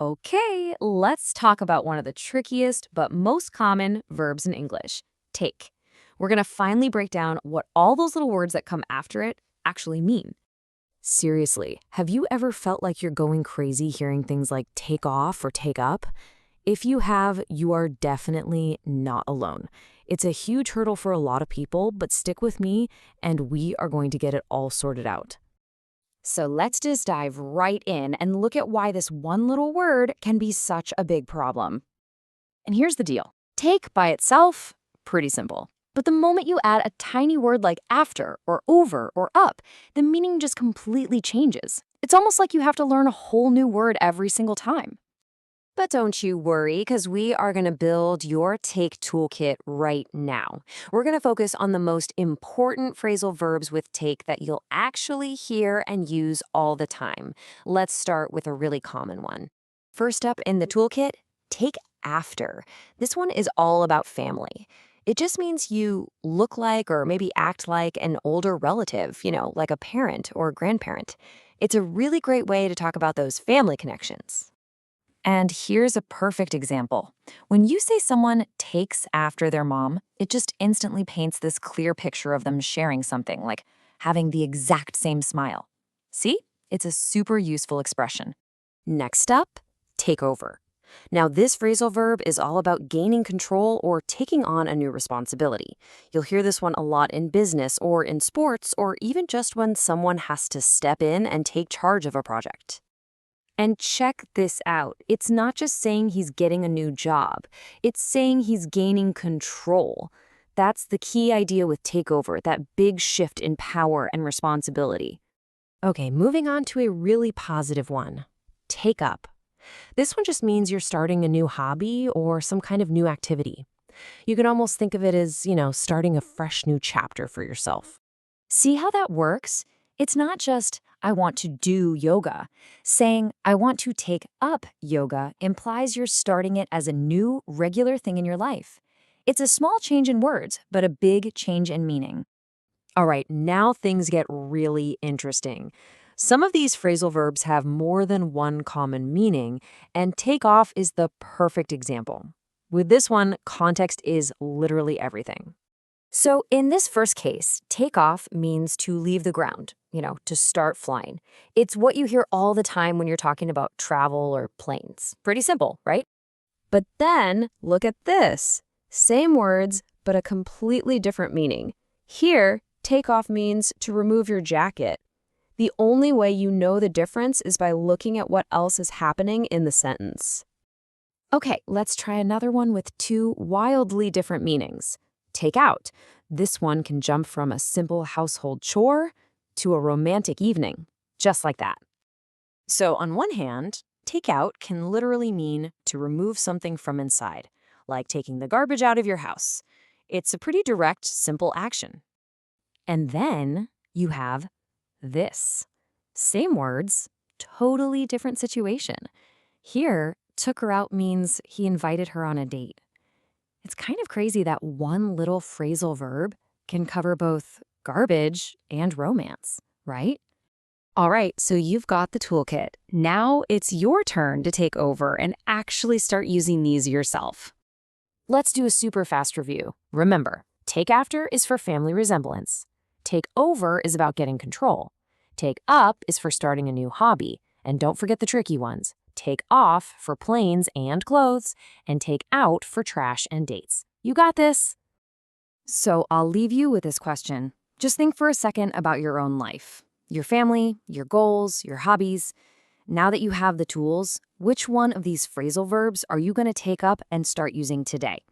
Okay, let's talk about one of the trickiest but most common verbs in English, take. We're going to finally break down what all those little words that come after it actually mean. Seriously, have you ever felt like you're going crazy hearing things like take off or take up? If you have, you are definitely not alone. It's a huge hurdle for a lot of people, but stick with me and we are going to get it all sorted out. So let's just dive right in and look at why this one little word can be such a big problem. And here's the deal. Take by itself, pretty simple. But the moment you add a tiny word like after or over or up, the meaning just completely changes. It's almost like you have to learn a whole new word every single time. But don't you worry, because we are going to build your take toolkit right now. We're going to focus on the most important phrasal verbs with take that you'll actually hear and use all the time. Let's start with a really common one. First up in the toolkit, take after. This one is all about family. It just means you look like or maybe act like an older relative, like a parent or grandparent. It's a really great way to talk about those family connections. And here's a perfect example. When you say someone takes after their mom, it just instantly paints this clear picture of them sharing something, like having the exact same smile. See? It's a super useful expression. Next up, take over. Now, this phrasal verb is all about gaining control or taking on a new responsibility. You'll hear this one a lot in business or in sports or even just when someone has to step in and take charge of a project. And check this out. It's not just saying he's getting a new job. It's saying he's gaining control. That's the key idea with takeover, that big shift in power and responsibility. Okay, moving on to a really positive one. Take up. This one just means you're starting a new hobby or some kind of new activity. You can almost think of it as, starting a fresh new chapter for yourself. See how that works? It's not just, I want to do yoga. Saying, I want to take up yoga implies you're starting it as a new, regular thing in your life. It's a small change in words, but a big change in meaning. All right, now things get really interesting. Some of these phrasal verbs have more than one common meaning, and take off is the perfect example. With this one, context is literally everything. So in this first case, take off means to leave the ground, to start flying. It's what you hear all the time when you're talking about travel or planes. Pretty simple, right? But then look at this. Same words, but a completely different meaning. Here, take off means to remove your jacket. The only way you know the difference is by looking at what else is happening in the sentence. Okay, let's try another one with two wildly different meanings. Take out. This one can jump from a simple household chore to a romantic evening, just like that. So on one hand, take out can literally mean to remove something from inside, like taking the garbage out of your house. It's a pretty direct, simple action. And then you have this. Same words, totally different situation. Here, took her out means he invited her on a date. It's kind of crazy that one little phrasal verb can cover both garbage and romance, right? All right, so you've got the toolkit. Now it's your turn to take over and actually start using these yourself. Let's do a super fast review. Remember, take after is for family resemblance. Take over is about getting control. Take up is for starting a new hobby. And don't forget the tricky ones. Take off for planes and clothes, and take out for trash and dates. You got this. So I'll leave you with this question. Just think for a second about your own life, your family, your goals, your hobbies. Now that you have the tools, which one of these phrasal verbs are you going to take up and start using today?